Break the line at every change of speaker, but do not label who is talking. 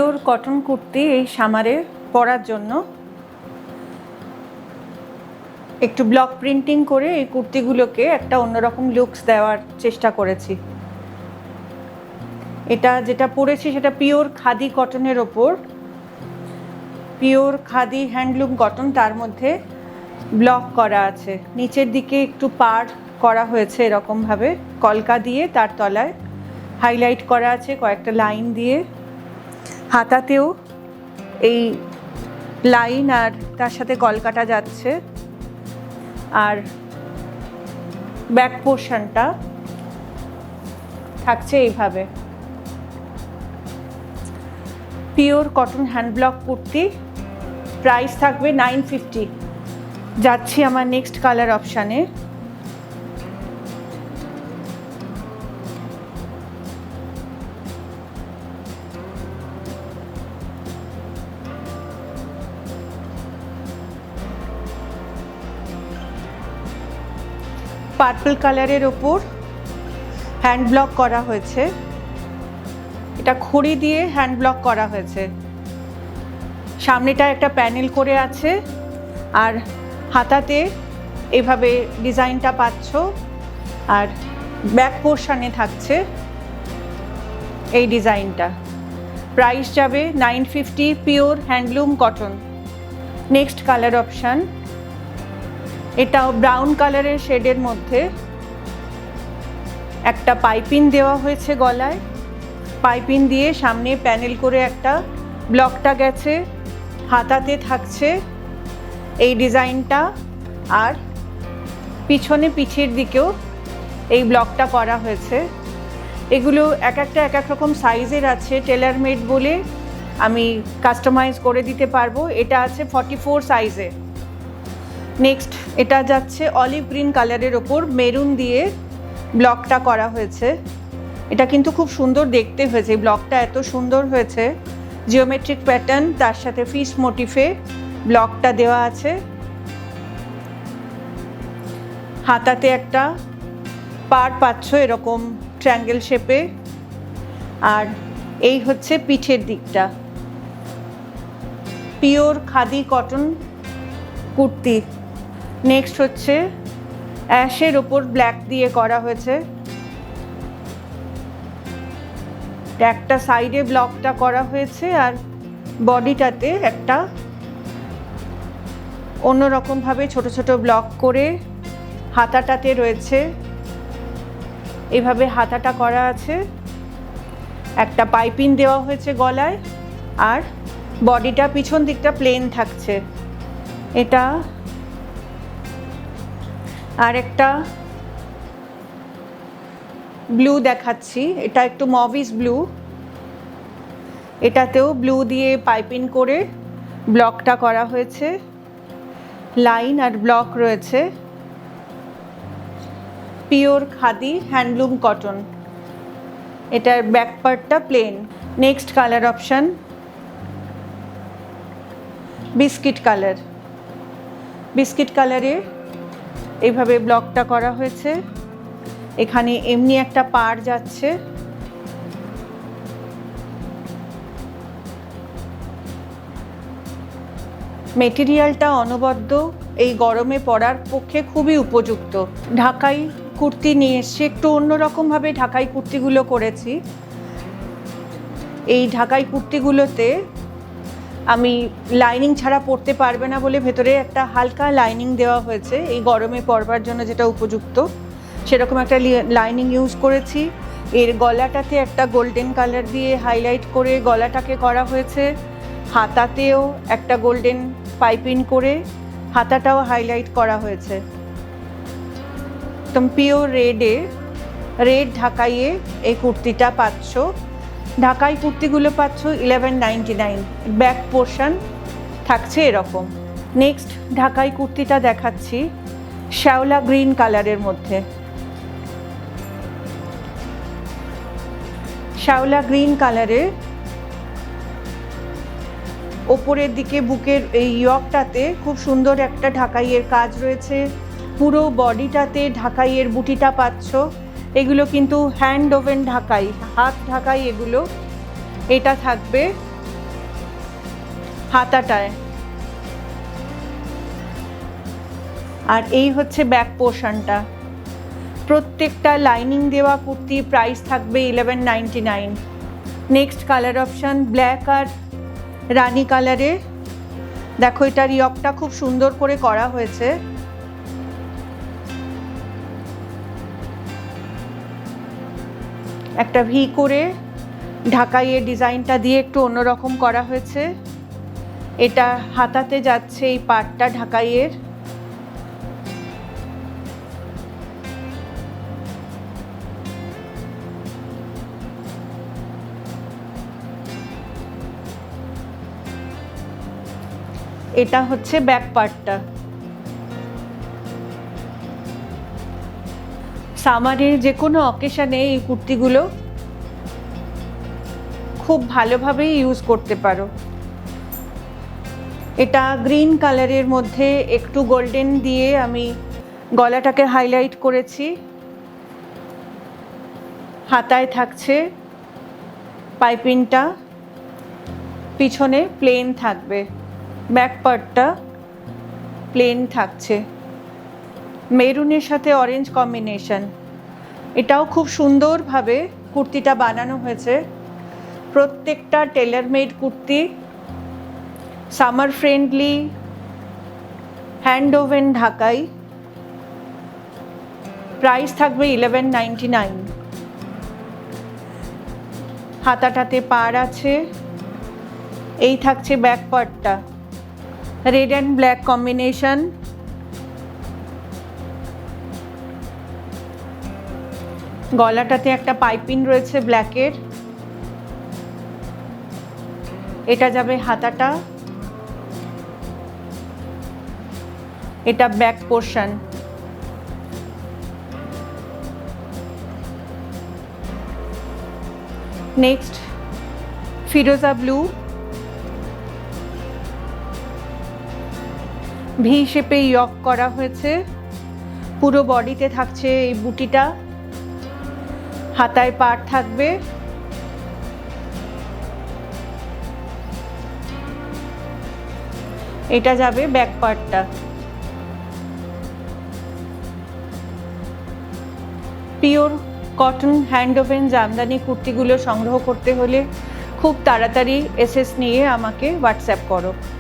Pure cotton kurti এই সামারে পরার জন্য একটু ব্লক প্রিন্টিং করে এই কুর্তিগুলোকে একটা অন্যরকম লুকস দেওয়ার চেষ্টা করেছি। এটা যেটা পরেছি সেটা পিওর খাদি কটনের ওপর, পিওর খাদি হ্যান্ডলুম কটন, তার মধ্যে ব্লক করা আছে। নিচের দিকে একটু পাড় করা হয়েছে এরকমভাবে কলকা দিয়ে, তার তলায় হাইলাইট করা আছে কয়েকটা লাইন দিয়ে। হাতাতেও এই লাইন আর তার সাথে কলকাটা যাচ্ছে। আর ব্যাক পোর্শনটা থাকছে এইভাবে। Pure cotton hand block kurti, price থাকবে 950। যাচ্ছি আমার নেক্সট কালার অপশানে। পার্পল কালারের ওপর হ্যান্ড ব্লক করা হয়েছে। এটা খড়ি দিয়ে হ্যান্ড ব্লক করা হয়েছে। সামনেটা একটা প্যানেল করে আছে আর হাতাতে এভাবে ডিজাইনটা পাচ্ছ। আর ব্যাক পোর্শনে থাকছে এই ডিজাইনটা। প্রাইস যাবে 950, pure handloom cotton. Next colour option, এটাও ব্রাউন কালারের শেডের মধ্যে একটা পাইপিং দেওয়া হয়েছে গলায়। পাইপিং দিয়ে সামনে প্যানেল করে একটা ব্লকটা গেছে। হাতাতে থাকছে এই ডিজাইনটা আর পিছনে পিঠের দিকেও এই ব্লকটা করা হয়েছে। এগুলো এক এক রকম সাইজের আছে। টেলার মেড বলে আমি কাস্টমাইজ করে দিতে পারবো। এটা আছে 44 সাইজে। নেক্সট এটা যাচ্ছে অলিভ গ্রিন কালারের ওপর মেরুন দিয়ে ব্লকটা করা হয়েছে। এটা কিন্তু খুব সুন্দর দেখতে হয়েছে। এই ব্লকটা এত সুন্দর হয়েছে, জিওমেট্রিক প্যাটার্ন, তার সাথে ফিশ মোটিফে ব্লকটা দেওয়া আছে। হাতাতে একটা পাড় পাচ্ছ এরকম ট্রায়াঙ্গেল শেপে। আর এই হচ্ছে পিঠের দিকটা। Pure khadi cotton kurti. Next হচ্ছে অ্যাশের ওপর ব্ল্যাক দিয়ে করা হয়েছে। একটা সাইডে ব্লকটা করা হয়েছে আর বডিটাতে একটা অন্যরকমভাবে ছোট ছোট ব্লক করে হাতাটাতে রয়েছে। এভাবে হাতাটা করা আছে। একটা পাইপিং দেওয়া হয়েছে গলায় আর বডিটা পিছন দিকটা প্লেন থাকছে। এটা আর একটা ব্লু দেখাচ্ছি। এটা একটু মভিস ব্লু। এটাতেও ব্লু দিয়ে পাইপিং করে ব্লকটা করা হয়েছে। লাইন আর ব্লক রয়েছে। Pure khadi handloom cotton. এটার ব্যাক পার্টটা plain. Next colour option biscuit colour. Biscuit কালারে এইভাবে ব্লকটা করা হয়েছে। এখানে এমনি একটা পাড় যাচ্ছে। মেটেরিয়ালটা অনবদ্য, এই গরমে পরার পক্ষে খুবই উপযুক্ত। ঢাকাই কুর্তি নিয়ে এসছি, একটু অন্যরকমভাবে ঢাকাই কুর্তিগুলো করেছি। এই ঢাকাই কুর্তিগুলোতে আমি লাইনিং ছাড়া পরতে পারবে না বলে ভেতরে একটা হালকা লাইনিং দেওয়া হয়েছে, এই গরমে পরবার জন্য যেটা উপযুক্ত সেরকম একটা লাইনিং ইউজ করেছি। এর গলাটাতে একটা গোল্ডেন কালার দিয়ে হাইলাইট করে গলাটাকে করা হয়েছে। হাতাতেও একটা গোল্ডেন পাইপিং করে হাতাটাও হাইলাইট করা হয়েছে। একদম পিওর রেডে, রেড ঢাকাইয়ে এই কুর্তিটা পাচ্ছ। ঢাকাই কুর্তিগুলো পাচ্ছ 1199। ব্যাক পোর্শন থাকছে এরকম। নেক্সট ঢাকাই কুর্তিটা দেখাচ্ছি শ্যাওলা গ্রিন কালারের মধ্যে। শ্যাওলা গ্রিন কালারে ওপরের দিকে বুকের এই ইয়কটাতে খুব সুন্দর একটা ঢাকাইয়ের কাজ রয়েছে। পুরো বডিটাতে ঢাকাইয়ের বুটিটা পাচ্ছ। এগুলো কিন্তু হ্যান্ড ওভেন ঢাকাই, হাত ঢাকাই এগুলো। এটা থাকবে হাতাটায়। আর এই হচ্ছে ব্যাক পোর্শনটা। প্রত্যেকটা লাইনিং দেওয়া কুর্তি, প্রাইস থাকবে 1199। নেক্সট কালার অপশান ব্ল্যাক আর রানি কালারে। দেখো এটার ইয়কটা খুব সুন্দর করে করা হয়েছে। একটা ভি করে ঢাকাইয়ের ডিজাইনটা দিয়ে একটু অন্যরকম করা হয়েছে। এটা হাতাতে যাচ্ছে এই পাটটা ঢাকাইয়ের। এটা হচ্ছে ব্যাক পার্টটা। সামারের যে কোনো অকেশনে এই কুর্তিগুলো খুব ভালোভাবেই ইউজ করতে পারো। এটা গ্রিন কালারের মধ্যে একটু গোল্ডেন দিয়ে আমি গলাটাকে হাইলাইট করেছি। হাতায় থাকছে পাইপিংটা, পিছনে প্লেন থাকবে, ব্যাক পার্টটা প্লেন থাকছে। মেরুনের সাথে অরেঞ্জ কম্বিনেশন। এটাও খুব সুন্দরভাবে কুর্তিটা বানানো হয়েছে। প্রত্যেকটা tailor made kurti, summer friendly, hand woven ঢাকাই। প্রাইস থাকবে 1199। হাতাটাতে পাড় আছে। এই থাকছে ব্যাক পার্টটা, রেড অ্যান্ড ব্ল্যাক কম্বিনেশন। গলাটাতে একটা পাইপিং রয়েছে ব্ল্যাকের। এটা যাবে হাতাটা, এটা ব্যাক পোর্শন। নেক্সট ফিরোজা ব্লু, ভি শেপে ইয়ক করা হয়েছে। পুরো বডিতে থাকছে এই বুটিটা, হাতায় পাড় থাকবে। এটা যাবে ব্যাক পার্টটা। Pure cotton hand woven Jamdani কুর্তিগুলো সংগ্রহ করতে হলে খুব তাড়াতাড়ি এসএস নিয়ে আমাকে হোয়াটসঅ্যাপ করো।